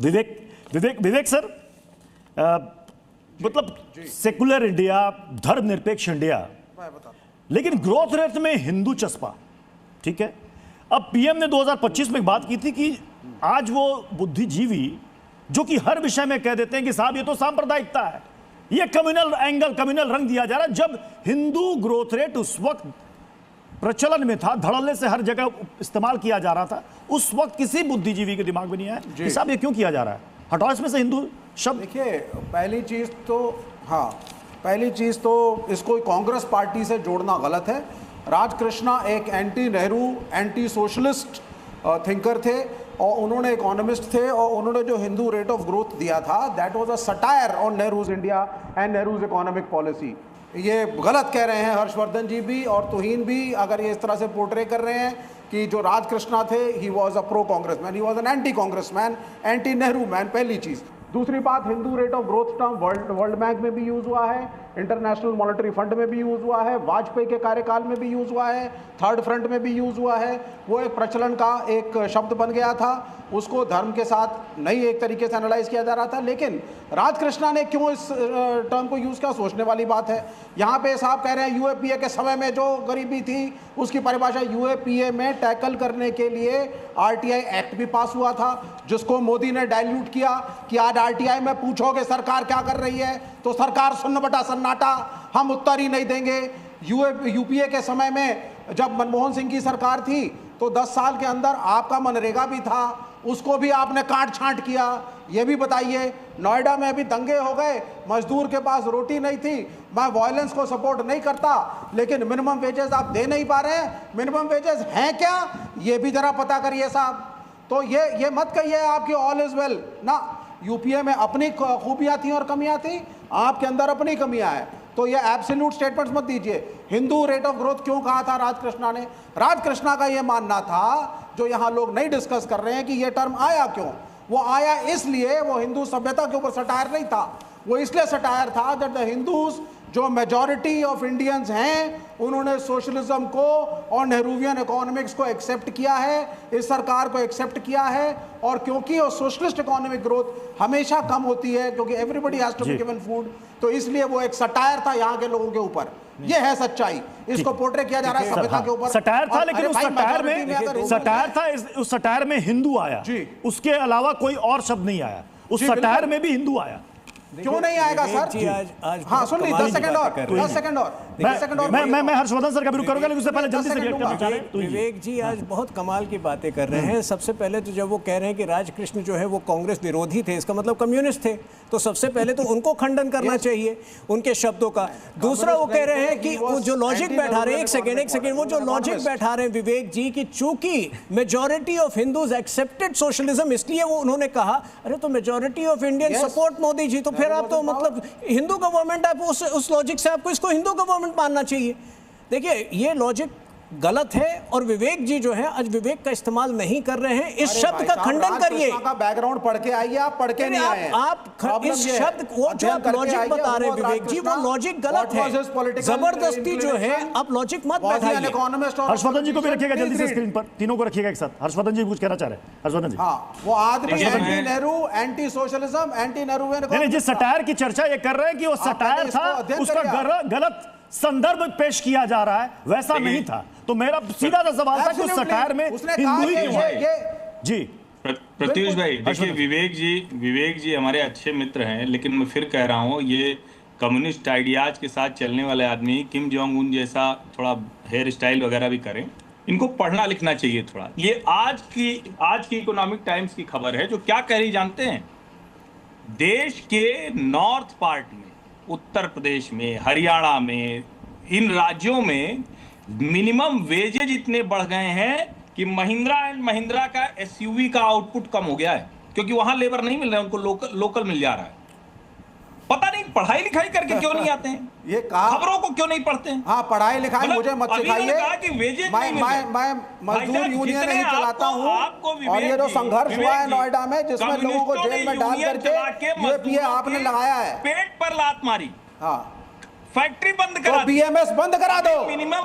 विवेक विवेक विवेक sir, मतलब secular India, धर्मनिरपेक्ष India, लेकिन ग्रोथ रेट में हिंदू चस्पा, ठीक है। अब पीएम ने 2025 में एक बात की थी कि आज वो बुद्धिजीवी जो कि हर विषय में कह देते हैं कि साहब ये तो सांप्रदायिकता है, ये कम्युनल एंगल, कम्युनल रंग दिया जा रहा है। जब हिंदू ग्रोथ रेट उस वक्त प्रचलन में था, धड़ल्ले से हर जगह इस्तेमाल किया जा रहा था, उस वक्त किसी बुद्धिजीवी के दिमाग में नहीं आया कि साहब ये क्यों किया जा रहा है, हटाओ इसमें से हिंदू शब्द। देखिए, पहली चीज तो इसको कांग्रेस पार्टी से जोड़ना गलत है। राजकृष्णा एक anti Nehru, anti socialist thinker थे और उन्होंने इकोनॉमिस्ट थे, और उन्होंने जो हिंदू रेट ऑफ ग्रोथ दिया था, that was a satire on Nehru's India and Nehru's economic policy. ये गलत कह रहे हैं हर्षवर्धन जी भी और तुहीन भी, अगर ये इस तरह से पोर्ट्रे कर रहे हैं कि जो राजकृष्णा थे he was a pro Congress man, he was an anti Congress man, anti Nehru man, पहली चीज। दूसरी बात, Hindu rate of growth term world bank में भी यूज हुआ है, इंटरनेशनल मॉनेटरी फंड में भी यूज हुआ है, वाजपेयी के कार्यकाल में भी यूज हुआ है, थर्ड फ्रंट में भी यूज हुआ है। वो एक प्रचलन का एक शब्द बन गया था, उसको धर्म के साथ नहीं एक तरीके से एनालाइज किया जा रहा था। लेकिन राजकृष्णा ने क्यों इस टर्म को यूज किया, सोचने वाली बात है। यहाँ पे साहब कह रहे हैं यूएपीए के समय में जो गरीबी थी उसकी परिभाषा, यूएपीए में टैकल करने के लिए आरटीआई एक्ट भी पास हुआ था, जिसको मोदी ने डाइल्यूट किया कि आज आरटीआई में पूछोगे सरकार क्या कर रही है तो सरकार सुन्न बटा सन्नाटा, हम उत्तर ही नहीं देंगे। यूपीए के समय में जब मनमोहन सिंह की सरकार थी तो 10 साल के अंदर आपका मनरेगा भी था, उसको भी आपने काट छांट किया। ये भी बताइए, नोएडा में अभी दंगे हो गए, मजदूर के पास रोटी नहीं थी। मैं वायलेंस को सपोर्ट नहीं करता, लेकिन मिनिमम वेजेस आप दे नहीं पा रहे हैं। मिनिमम वेजेस हैं क्या, ये भी जरा पता करिए साहब। तो ये मत कहिए आपकी ऑल इज वेल ना। यूपीए में अपनी खूबियां थी और कमियां थी, आपके अंदर अपनी कमियां हैं। तो ये एब्सोल्यूट स्टेटमेंट्स मत दीजिए। हिंदू रेट ऑफ ग्रोथ क्यों कहा था राजकृष्णा ने? राजकृष्णा का ये मानना था, जो यहाँ लोग नहीं डिस्कस कर रहे हैं, कि ये टर्म आया क्यों। वो आया इसलिए, वो हिंदू सभ्यता के ऊपर सटायर नहीं था, वो इसलिए सटायर था दैट द हिंदूज, जो मेजॉरिटी ऑफ इंडियंस हैं, उन्होंने सोशलिज्म को और नेहरूवियन इकोनॉमिक्स को एक्सेप्ट किया है, इस सरकार को एक्सेप्ट किया है। और क्योंकि वो सोशलिस्ट इकोनॉमिक ग्रोथ हमेशा कम होती है, क्योंकि everybody has to be given food, तो इसलिए वो एक सटायर था यहाँ के लोगों के ऊपर। ये है सच्चाई, इसको पोर्ट्रे किया जा रहा है सभ्यता के ऊपर। सटायर था, लेकिन उस सटायर में हिंदू आया, उसके अलावा कोई और शब्द नहीं आया। उस सटायर में भी हिंदू आया, क्यों नहीं आएगा सर? आज हाँ सुन ली, 10 सेकंड और, 10 सेकंड और, 10 सेकंड और। मैं हर्षवर्धन सर का भी रुक करूंगा, लेकिन उससे पहले जल्दी से रिएक्ट करना चाह रहे हैं। विवेक जी आज बहुत कमाल की बातें कर रहे हैं। सबसे पहले तो जब वो कह रहे हैं कि राजकृष्ण जो है वो कांग्रेस विरोधी थे, इसका मतलब कम्युनिस्ट थे, तो सबसे पहले तो उनको खंडन करना चाहिए उनके शब्दों का। दूसरा वो कह रहे हैं कि वो जो लॉजिक बैठा रहे हैं, एक सेकेंड, वो जो लॉजिक बैठा रहे हैं विवेक जी की चूंकि majority of Hindus accepted socialism, इसलिए वो उन्होंने कहा अरे तो majority of Indian support Modi ji, तो फिर आप तो मतलब हिंदू गवर्नमेंट, आप उस लॉजिक से आपको इसको हिंदू गवर्नमेंट मानना चाहिए। देखिए ये लॉजिक गलत है, और विवेक जी जो है आज विवेक का इस्तेमाल नहीं कर रहे हैं। इस शब्द का खंडन करिए। का बैकग्राउंड पढ़ के आइए, आप पढ़ के नहीं आए। आप इस शब्द वो जो आप लॉजिक बता रहे हैं विवेक जी, वो लॉजिक गलत है, जबरदस्ती जो है आप लॉजिक मत बैठाइए। हर्षवर्धन जी को भी रखिएगा जल्दी से स्क्रीन पर, तीनों को रखिएगा एक साथ। हर्षवर्धन जी कुछ कहना चाह रहे हैं? हर्षवर्धन जी, हाँ, वो आदमी anti Nehru, anti socialism, anti Nehru. जिस सटायर की चर्चा ये कर रहे हैं कि वो सटायर था, उसका गलत संदर्भ पेश किया जा रहा है, वैसा नहीं था। तो मेरा सीधा सा सवाल था कि उस सटायर में हिंदू ही क्यों है? जी प्रत्युष भाई, देखिए विवेक जी हमारे अच्छे मित्र हैं, लेकिन मैं फिर कह रहा हूँ, ये कम्युनिस्ट आइडियाज के साथ चलने वाले आदमी किम जोंग उन जैसा थोड़ा हेयर स्टाइल वगैरह भी करें, इनको पढ़ना लिखना चाहिए थोड़ा। ये आज की इकोनॉमिक टाइम्स की खबर है, जो क्या कह रही जानते हैं? देश के नॉर्थ पार्ट में, उत्तर प्रदेश में, हरियाणा में, इन राज्यों में मिनिमम वेजेज इतने बढ़ गए हैं कि महिंद्रा एंड महिंद्रा का एसयूवी का आउटपुट कम हो गया है, क्योंकि वहां लेबर नहीं मिल रहा है, उनको लोकल मिल जा रहा है। पता नहीं पढ़ाई लिखाई करके क्यों नहीं आते हैं, ये खबरों को क्यों नहीं पढ़ते हैं? हाँ, पढ़ाई लिखाई मुझे मत सिखाइए। मैं मजदूर यूनियन नहीं चलाता हूँ, और ये जो संघर्ष हुआ है नोएडा में, जिसमें लोगों को जेल में डाल करके यूपीए आपने लगाया है, पेट पर लात मारी, हाँ, फैक्ट्री बंद करा, तो बीएमएस बंद करा दो,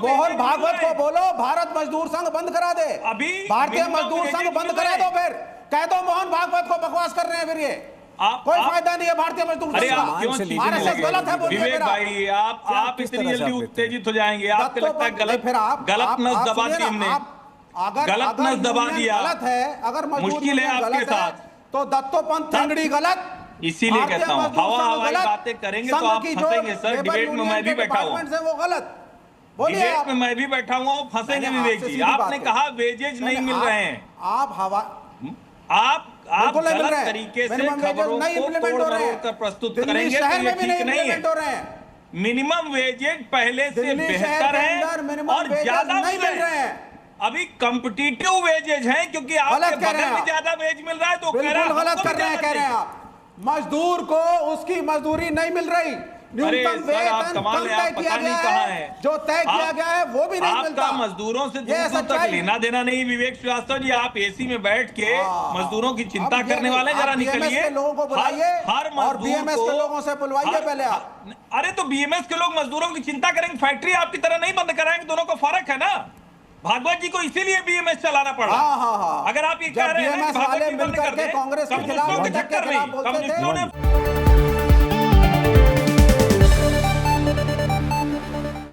मोहन भागवत को बोलो भारत मजदूर संघ बंद करा दे, अभी भारतीय मजदूर संघ बंद करा दो, फिर कह दो मोहन भागवत को बकवास कर रहे हैं फिर ये कोई फायदा नहीं है भारतीय मजदूर अरे संघ आप का। क्यों से चीजें RSS लगे? गलत है बोलिए विवेक मेरा। भाई आप किस इतनी तरह से जल्दी आप उत्तेजित हो जाएंगे, आपको लगता है गलत फिर आप गलत नस दबा दी हमने, गलत नस दबा दिया, गलत है अगर मजदूर मुश्किल है यूनियन आपके गलत है, साथ। तो दत्तोपंथ ठेंगड़ी गलत, इसीलिए भारतीय कहता हूं मजदूर हवा संघ हवाई गलत, बातें करेंगे तो संघ आप की जो फंसेंगे सर। लेबर डिबेट में यूनियन मैं भी के बैठा हुआ डिपार्टमेंट्स हैं, वो गलत। बोलिए डिबेट आप। में मैं भी बैठा हुआ हूँ, फंसेंगे मैंने विवेक आपसे जी। सीधी बात आपने की। कहा वेजेज नहीं मिल रहे हैं, आप हवा आप बिल्कुल नहीं मिल गलत रहे हैं। तरीके से मिनिमम वेजेस खबरों नहीं को implement तोड़ हो रहे मरोड़ हैं। कर प्रस्तुत दिल्ली करेंगे तो शहर ये में भी ठीक नहीं implement हो रहे है। हैं। मिनिमम वेजेज पहले से दिल्ली शहर बेहतर के अंदर है मिनिमम और वेजेस ज्यादा नहीं मिल रहे हैं। अभी कॉम्पिटिटिव वेजेज हैं क्योंकि आपके गलत कह रहे बगल हैं में आप। ज्यादा वेज मिल रहा है तो कह रहा बिल्कुल है गलत हमको कर भी रहे हैं, ज्यादा कह रहे हैं चाहिए। आप। मजदूर को उसकी मजदूरी नहीं मिल रही, न्यूनतम सर, आप वेतन कमाल कम है, आप तय किया पता नहीं गया कहाँ है, हैं। जो तय किया गया है वो भी नहीं मिलता। आपका मजदूरों से ये दूर दूर तक सच्चाई। लेना देना नहीं। विवेक श्रीवास्तव जी, आप एसी में बैठ के मजदूरों की चिंता अब ये करने नहीं, वाले जरा आप BMS निकलिए। के लोगों को बुलाइए हर और मजदूर BMS को- के लोगों से बुलवाइए पहले आप। अरे तो बीएमएस के लोग मजदूरों की चिंता करेंगे, फैक्ट्री आपकी तरह नहीं बंद कराएंगे, दोनों को फर्क है ना। भागवत जी को इसीलिए बीएमएस चलाना पड़ा। हाँ। अगर आप ये जब कह रहे हैं BMS कि भागवत वाले जी बंद मिलकर कर के दें, कांग्रेस के खिलाफ कम्युनिस्टों के झंडा के चक्कर खिलाफ नहीं, बोलते थे। कम्युनिस्टों ने